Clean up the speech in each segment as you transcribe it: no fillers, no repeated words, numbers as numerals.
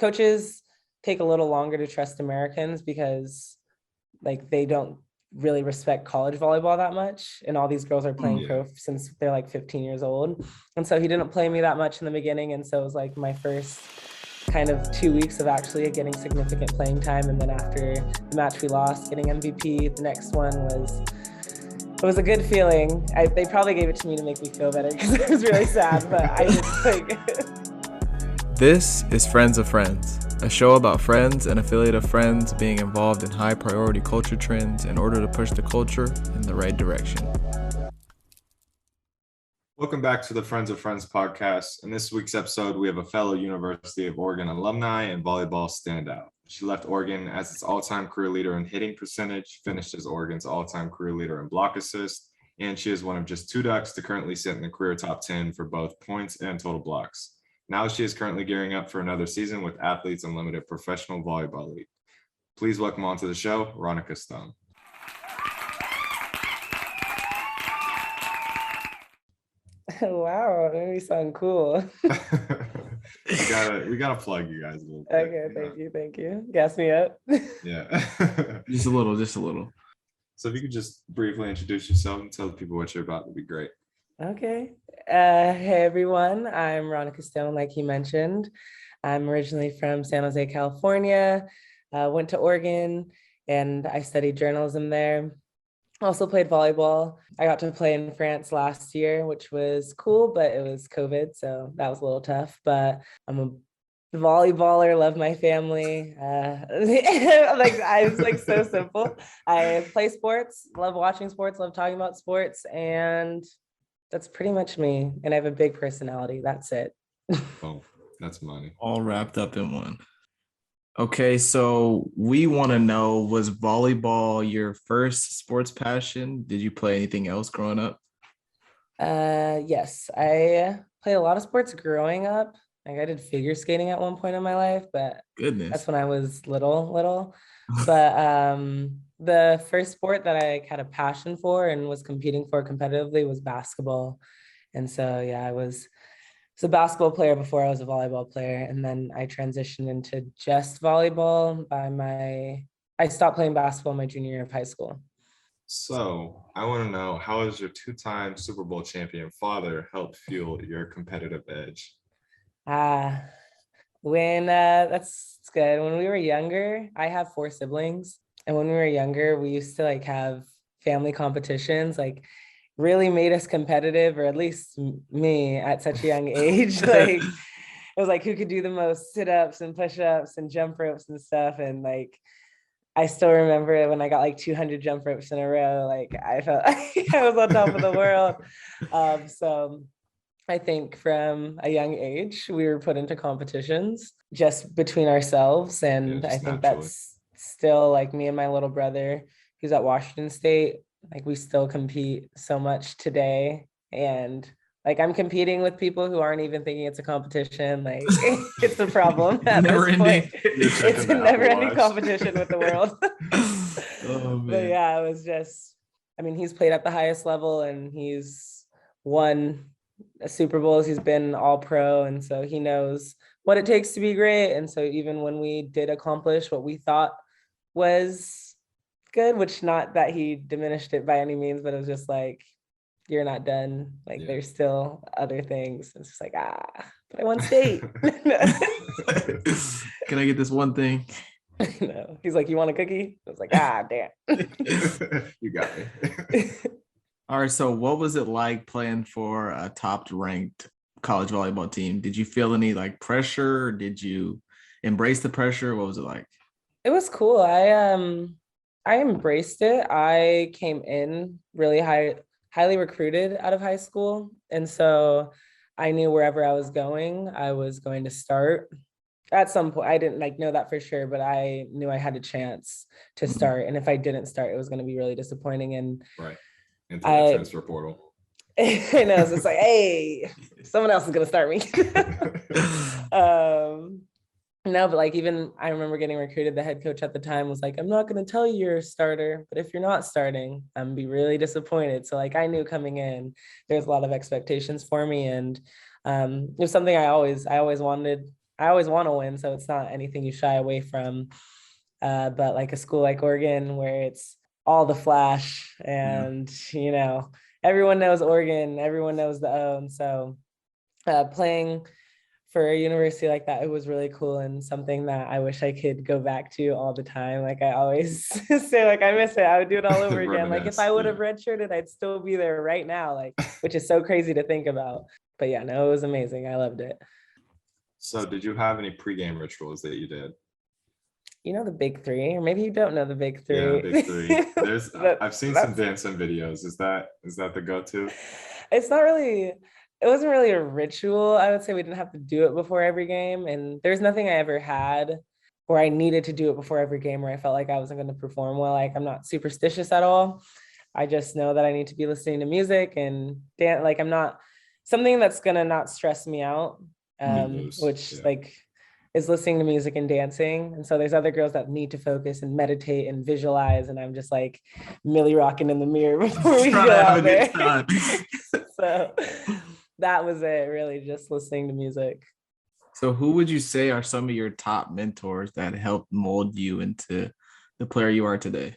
coaches take a little longer to trust Americans because like they don't really respect college volleyball that much. And all these girls are playing pro since they're like 15 years old. And so he didn't play me that much in the beginning. And so it was like my first kind of 2 weeks of actually getting significant playing time. And then after the match we lost, getting MVP, the next one it was a good feeling. They probably gave it to me to make me feel better because it was really sad, but I just like. This is Friends of Friends, a show about friends and affiliate of friends being involved in high priority culture trends in order to push the culture in the right direction. Welcome back to the Friends of Friends podcast. In this week's episode, we have a fellow University of Oregon alumni and volleyball standout. She left Oregon as its all-time career leader in hitting percentage, finished as Oregon's all-time career leader in block assist, and she is one of just 2 Ducks to currently sit in the career top 10 for both points and total blocks. Now she is currently gearing up for another season with Athletes Unlimited Professional Volleyball League. Please welcome onto the show, Ronika Stone. Wow, that made me sound cool. we gotta plug you guys a little bit. Okay, thank you. Gas me up. Yeah. Just a little. So if you could just briefly introduce yourself and tell the people what you're about, that'd be great. Okay. Hey everyone, I'm Ronika Stone, like he mentioned. I'm originally from San Jose, California. Went to Oregon and I studied journalism there. Also played volleyball. I got to play in France last year, which was cool, but it was COVID, so that was a little tough. But I'm a volleyballer, love my family. It's so simple. I play sports, love watching sports, love talking about sports, and that's pretty much me. And I have a big personality. That's it. Oh, that's money. All wrapped up in one. Okay, so we want to know, was volleyball your first sports passion? Did you play anything else growing up? Yes, I played a lot of sports growing up. Like I did figure skating at one point in my life, but that's when I was little. But the first sport that I had a passion for and was competing for competitively was basketball. And so, yeah, I was a basketball player before I was a volleyball player. And then I transitioned into just volleyball I stopped playing basketball my junior year of high school. So I want to know, how has your 2-time Super Bowl champion father helped fuel your competitive edge? That's good. When we were younger, I have 4 siblings. And when we were younger, we used to like have family competitions, like really made us competitive, or at least me at such a young age. Like it was like who could do the most sit-ups and push-ups and jump ropes and stuff. And like I still remember when I got like 200 jump ropes in a row, like I felt like I was on top of the world. So I think from a young age we were put into competitions just between ourselves, and I think that's still like me and my little brother who's at Washington State. Like we still compete so much today, and like I'm competing with people who aren't even thinking it's a competition. Like it's a problem at this point. It's a never-ending competition with the world. Oh, man. But yeah, it was just, I mean, he's played at the highest level and he's won Super Bowls. He's been all pro, and so he knows what it takes to be great. And so even when we did accomplish what we thought was good, which not that he diminished it by any means, but it was just like, you're not done. Like there's still other things. It's just like, but I won state. Can I get this one thing? No. He's like, you want a cookie? I was like, damn. You got me. All right, so what was it like playing for a top-ranked college volleyball team? Did you feel any like pressure? Did you embrace the pressure? What was it like? It was cool. I embraced it. I came in really highly recruited out of high school. And so I knew wherever I was going to start. At some point, I didn't like know that for sure, but I knew I had a chance to start. And if I didn't start, it was going to be really disappointing. And right. Into the transfer portal. I know, so it's like, hey, someone else is going to start me. No, but like even I remember getting recruited, the head coach at the time was like, I'm not going to tell you you're a starter, but if you're not starting, I'm going to be really disappointed. So like I knew coming in, there's a lot of expectations for me. And it was something I always wanted. I always want to win, so it's not anything you shy away from. But like a school like Oregon, where it's all the flash and, everyone knows Oregon, everyone knows the O. And so playing for a university like that, it was really cool and something that I wish I could go back to all the time. Like I always say, like, I miss it. I would do it all over again. Like if I would have redshirted, I'd still be there right now, like, which is so crazy to think about. But yeah, no, it was amazing. I loved it. So did you have any pregame rituals that you did? You know the big three, or maybe you don't know the big three. Yeah, big three. There's I've seen some dancing videos. Is that the go-to? It's not really, it wasn't really a ritual. I would say we didn't have to do it before every game. And there's nothing I ever had where I needed to do it before every game where I felt like I wasn't going to perform well. Like I'm not superstitious at all. I just know that I need to be listening to music and dance. Like I'm not something that's gonna not stress me out. Which like is listening to music and dancing. And so there's other girls that need to focus and meditate and visualize. And I'm just like Millie rocking in the mirror before we go out there. So that was it, really, just listening to music. So who would you say are some of your top mentors that helped mold you into the player you are today?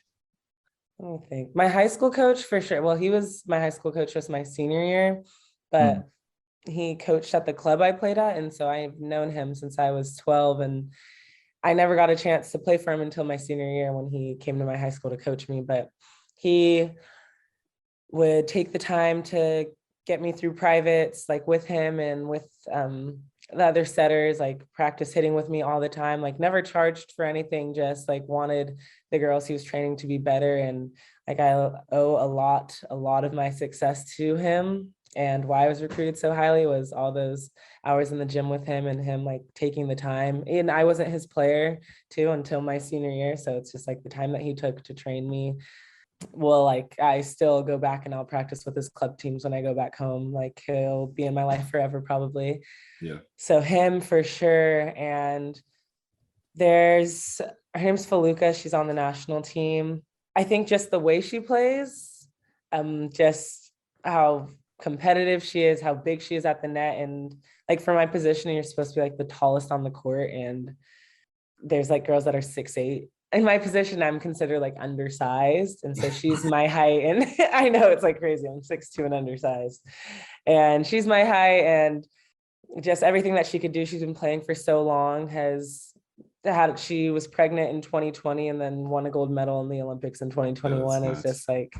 I don't think. My high school coach, for sure. Well, he was my high school coach just my senior year, but he coached at the club I played at. And so I've known him since I was 12. And I never got a chance to play for him until my senior year when he came to my high school to coach me. But he would take the time to get me through privates, like with him and with the other setters, like practice hitting with me all the time, like never charged for anything, just like wanted the girls he was training to be better. And like I owe a lot of my success to him. And why I was recruited so highly was all those hours in the gym with him and him like taking the time. And I wasn't his player too until my senior year. So it's just like the time that he took to train me. Well, like I still go back and I'll practice with his club teams when I go back home. Like he'll be in my life forever, probably. Yeah. So him for sure. And there's, her name's Faluka. She's on the national team. I think just the way she plays, just how competitive she is, how big she is at the net. And like for my position, you're supposed to be like the tallest on the court. And there's like girls that are 6'8". In my position, I'm considered like undersized. And so she's my height. And I know it's like crazy. I'm 6'2" and undersized. And she's my height. And just everything that she could do, she's been playing for so long, she was pregnant in 2020 and then won a gold medal in the Olympics in 2021. It's just like,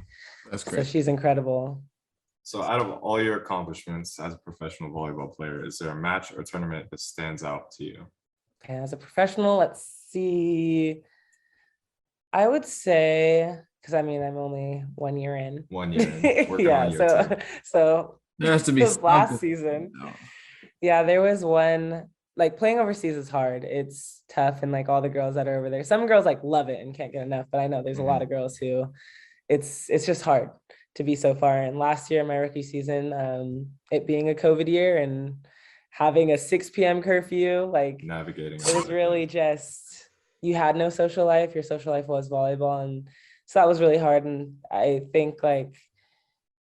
that's great. So she's incredible. So out of all your accomplishments as a professional volleyball player, is there a match or tournament that stands out to you? Okay, as a professional, let's see. I would say, because I mean, I'm only 1 year in. 1 year in. Yeah, so there has to be last season. No. Yeah, there was one, like playing overseas is hard. It's tough. And like all the girls that are over there, some girls like love it and can't get enough, but I know there's a lot of girls who it's just hard to be so far. And last year, my rookie season, it being a COVID year and having a 6 p.m. curfew, like navigating, it was really just, you had no social life. Your social life was volleyball. And so that was really hard. And I think like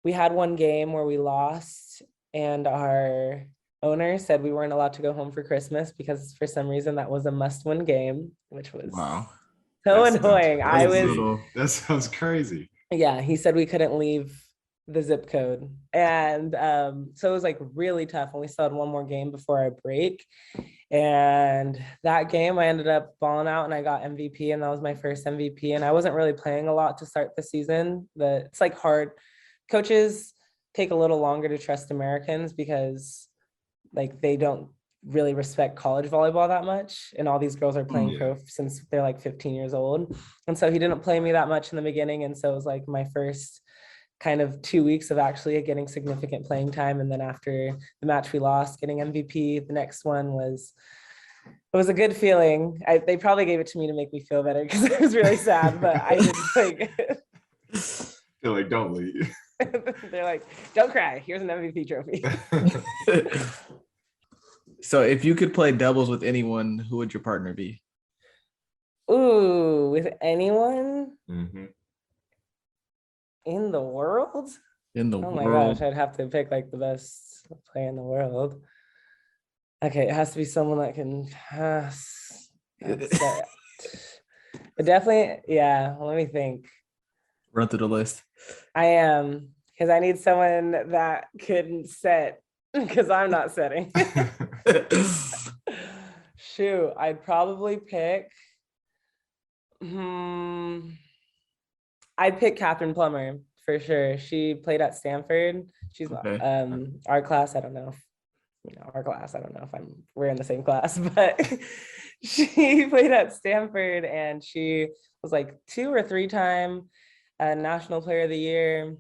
we had one game where we lost and our owner said we weren't allowed to go home for Christmas because for some reason that was a must-win game, which was so annoying. That sounds crazy. Yeah, he said we couldn't leave the zip code. And so it was like really tough. And we still had one more game before our break. And that game I ended up balling out and I got MVP, and that was my first MVP. And I wasn't really playing a lot to start the season. It's like hard. Coaches take a little longer to trust Americans because like they don't really respect college volleyball that much. And all these girls are playing pro since they're like 15 years old. And so he didn't play me that much in the beginning. And so it was like my first kind of 2 weeks of actually getting significant playing time. And then after the match we lost, getting MVP, the next one it was a good feeling. They probably gave it to me to make me feel better because it was really sad, but I didn't like They're like, don't leave. They're like, don't cry. Here's an MVP trophy. So if you could play doubles with anyone, who would your partner be? Ooh, with anyone? Mm-hmm. In the world? In the world. Oh my gosh, I'd have to pick like the best player in the world. Okay, it has to be someone that can set. But definitely, yeah, let me think. Run through the list. I am, because I need someone that can set, because I'm not setting. Shoot, I'd probably pick, I'd pick Catherine Plummer for sure. She played at Stanford. She's Okay. our class. I don't know if our class. I don't know if we're in the same class, but she played at Stanford and she was like 2 or 3 time National Player of the Year.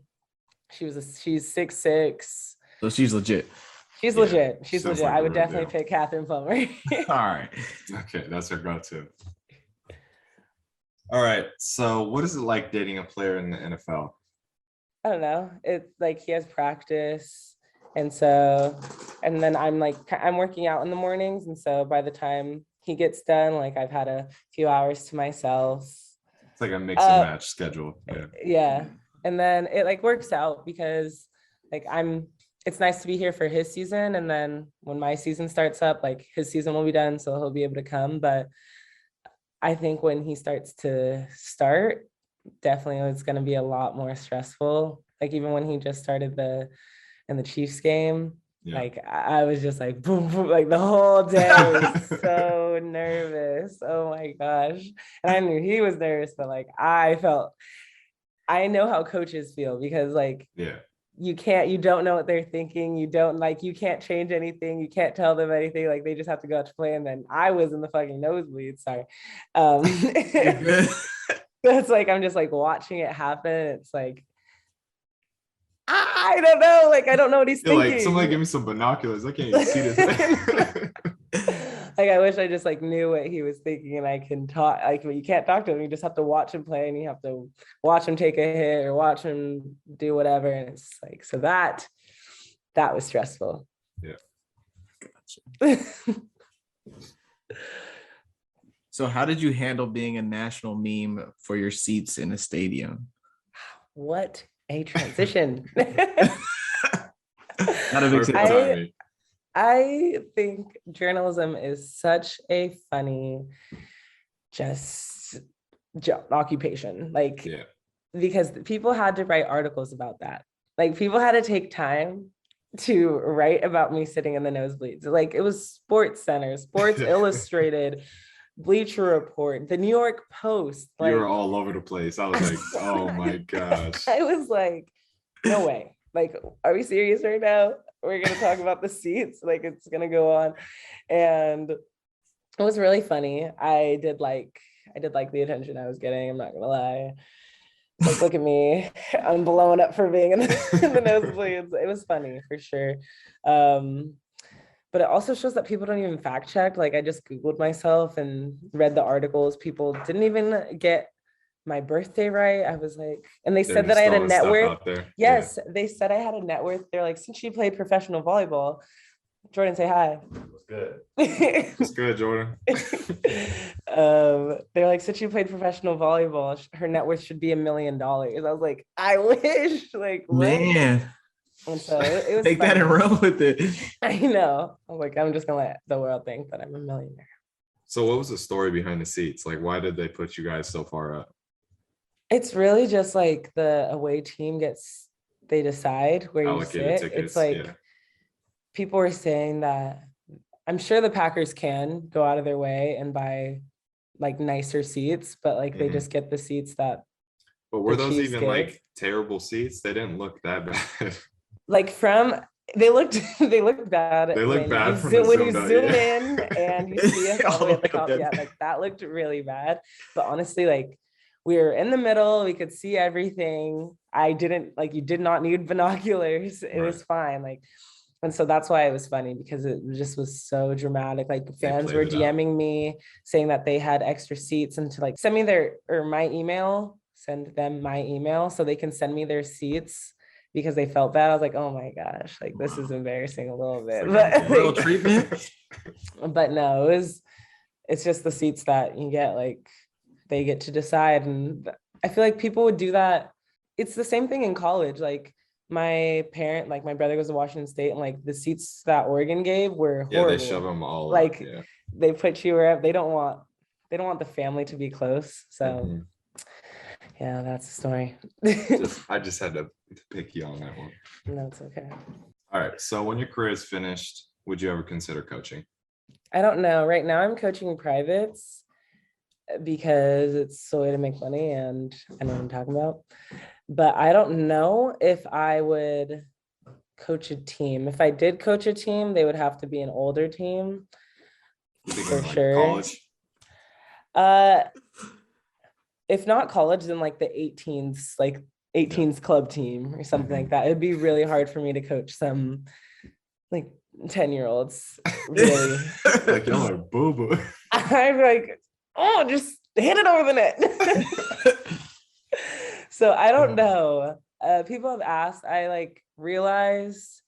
She's 6'6". So she's legit. She's Yeah, legit. She's sounds legit. like I a would real definitely deal. pick Catherine Plummer. All right. Okay, that's her go-to. All right. So what is it like dating a player in the NFL? I don't know. It's like he has practice. And so, and then I'm working out in the mornings. And so by the time he gets done, like I've had a few hours to myself. It's like a mix and match schedule. Yeah. Yeah. And then it like works out because like it's nice to be here for his season. And then when my season starts up, like his season will be done. So he'll be able to come. But I think when he starts to start, definitely it's going to be a lot more stressful. Like even when he just started in the Chiefs game, Yeah. like I was just like boom, boom, like the whole day I was so nervous. Oh my gosh. And I knew he was nervous, but like I know how coaches feel because like Yeah. you don't know what they're thinking. You can't change anything. You can't tell them anything. Like they just have to go out to play. And then I was in the fucking nosebleed. Sorry. You're good. That's like, I'm just like watching it happen. It's like, I don't know. Like, I don't know what he's You're thinking. like, somebody give me some binoculars. I can't even see this. Like, I wish I just like knew what he was thinking and I can talk. Like, you can't talk to him. You just have to watch him play and you have to watch him take a hit or watch him do whatever. And it's like, so that was stressful. Yeah. So how did you handle being a national meme for your seats in a stadium? What a transition. Not a big Perfect deal. timing. I think journalism is such a funny just job occupation. Like, Yeah. because people had to write articles about that. Like people had to take time to write about me sitting in the nosebleeds. Like it was Sports Center, Sports Illustrated, Bleacher Report, the New York Post. You Like were all over the place. I was like, oh my gosh. I was like, no way. Like, are we serious right now? We're gonna talk about the seats. Like it's gonna go on. And it was really funny. I did like the attention I was getting. I'm not gonna lie. Like, look at me. I'm blowing up for being in the nosebleeds. It was funny for sure. But it also shows that people don't even fact check. Like I just Googled myself and read the articles. People didn't even get my birthday right. I was like, and they said that I had a net worth. Yes, they said I had a net worth. They're like, since she played professional volleyball, Jordan, say hi. What's good? What's good, Jordan? They're like, since she played professional volleyball, her net worth should be $1 million. I was like, I wish, like, what? Man. And so it was take funny. that and run with it. I know. I'm like, I'm just gonna let the world think that I'm a millionaire. So what was the story behind the seats? Like, why did they put you guys so far up? It's really just like the away team they decide where Allocated you sit. tickets, It's like yeah. people were saying that I'm sure the Packers can go out of their way and buy like nicer seats, but like they just get the seats that. But were the those Chiefs even give. like terrible seats? They didn't look that bad. Like they looked bad. They look bad when you out, zoom yeah. in and you see us all the way at the top. Yeah, like that looked really bad. But honestly, like we were in the middle, we could see everything. You did not need binoculars. It was fine. Like, and so that's why it was funny because it just was so dramatic. Like fans were DMing me saying that they had extra seats and to like send them my email so they can send me their seats because they felt bad. I was like, oh my gosh, like this is embarrassing a little bit. Like real treatment. But no, it's just the seats that you get, like they get to decide. And I feel like people would do that. It's the same thing in college. Like my brother goes to Washington State, and like the seats that Oregon gave were Yeah, they horrible. shove them all up. Like Yeah. they put you where they don't want the family to be close. So Mhm. yeah, that's the story. I just had to pick you on that one. No, it's okay. All right. So when your career is finished, would you ever consider coaching? I don't know. Right now I'm coaching privates because it's a way to make money and I know what I'm talking about. But I don't know if I would coach a team. If I did coach a team, they would have to be an older team You for thinking like sure. college? If not college, then like the 18s, like 18s club team or something like that. It'd be really hard for me to coach some like 10-year-olds. Really. Like y'all are boo boo. I'm like, oh, just hit it over the net. So I don't know. People have asked. I like realized,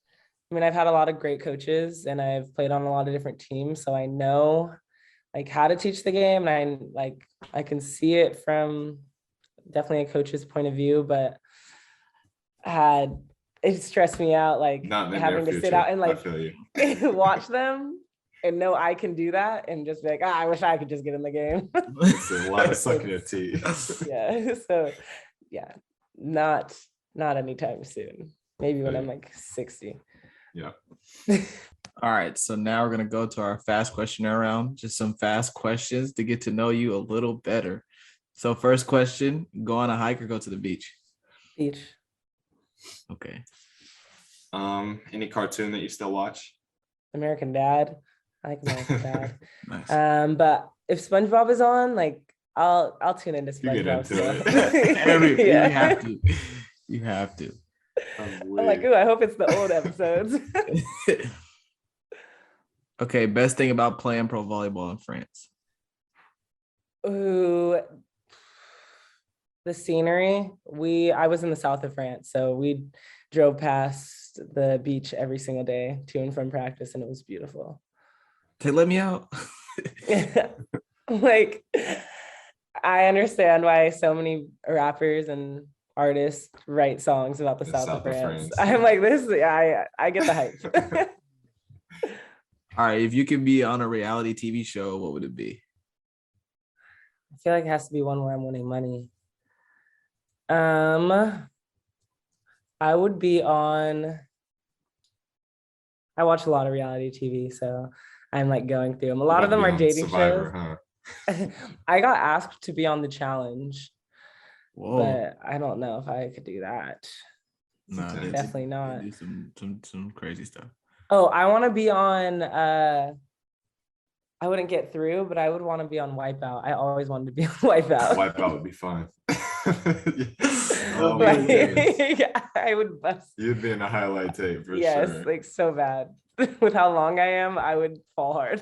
I mean, I've had a lot of great coaches and I've played on a lot of different teams. So I know like how to teach the game. And I can see it from definitely a coach's point of view, but it stressed me out, like Not in the having near to sit future. out and I like feel you. watch them and know I can do that and just be like, I wish I could just get in the game. It's a lot of sucking your teeth. Yeah. So yeah, not anytime soon. Maybe when I'm like 60. Yeah. All right, so now we're gonna go to our fast questionnaire round. Just some fast questions to get to know you a little better. So first question: go on a hike or go to the beach? Beach. Okay. Any cartoon that you still watch? American Dad. I like American Dad. Nice. But if SpongeBob is on, like I'll tune into You get SpongeBob. into it. You Yeah. have to. You have to. I'm like, ooh, I hope it's the old episodes. Okay, best thing about playing pro volleyball in France? Ooh, the scenery. I was in the south of France, so we drove past the beach every single day to and from practice, and it was beautiful. They let me out. Like, I understand why so many rappers and artists write songs about the south of France. I'm like, I get the hype. All right, if you could be on a reality TV show, what would it be? I feel like it has to be one where I'm winning money. I would be on. I watch a lot of reality TV, so I'm like going through them. A lot of them are dating Survivor, shows. huh? I got asked to be on The Challenge, Whoa. but I don't know if I could do that. No, Definitely not. They do some crazy stuff. Oh, I want to be on. I wouldn't get through, but I would want to be on Wipeout. I always wanted to be on Wipeout. Wipeout would be fun. Oh, Like, goodness. yeah, I would bust. You'd be in a highlight tape for Yes, sure. like so bad. With how long I am, I would fall hard.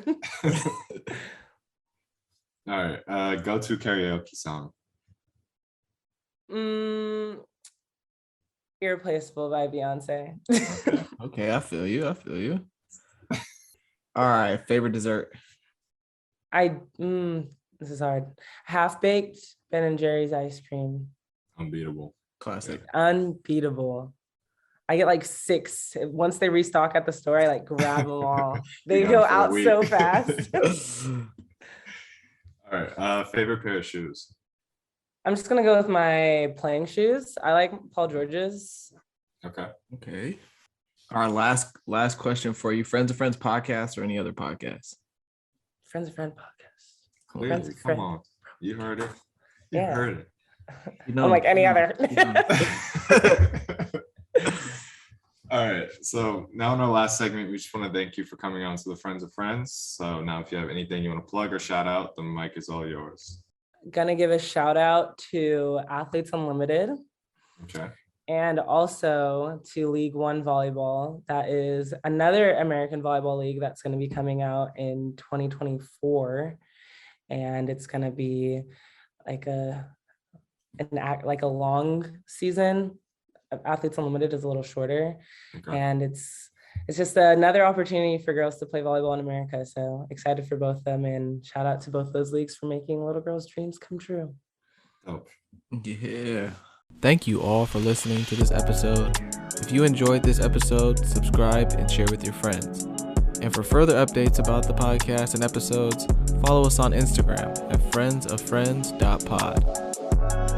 All right. Go-to karaoke song. Irreplaceable by Beyonce. Okay, I feel you. All right, favorite dessert. This is hard. Half-baked Ben and Jerry's ice cream. Unbeatable. Classic. Unbeatable. I get like 6. Once they restock at the store, I like grab them all. They You got go 'em for a out week. so fast. All right. Favorite pair of shoes. I'm just gonna go with my playing shoes. I like Paul George's. Okay. Okay. All right, last question for you. Friends of Friends podcast or any other podcast? Friends of Friend podcast. Clearly, of come Friend. on. You heard it. Yeah. Heard it. You know, I'm like any other. All right. So now in our last segment, we just want to thank you for coming on to the Friends of Friends. So now if you have anything you want to plug or shout out, the mic is all yours. Gonna give a shout out to Athletes Unlimited Okay. and also to League One Volleyball. That is another American volleyball league that's going to be coming out in 2024. And it's going to be like a long season. Athletes Unlimited is a little shorter. Okay. And it's just another opportunity for girls to play volleyball in America. So excited for both of them, and shout out to both those leagues for making little girls' dreams come true. Oh. Yeah. Thank you all for listening to this episode. If you enjoyed this episode, subscribe and share with your friends. And for further updates about the podcast and episodes, follow us on Instagram at friendsofriends.pod.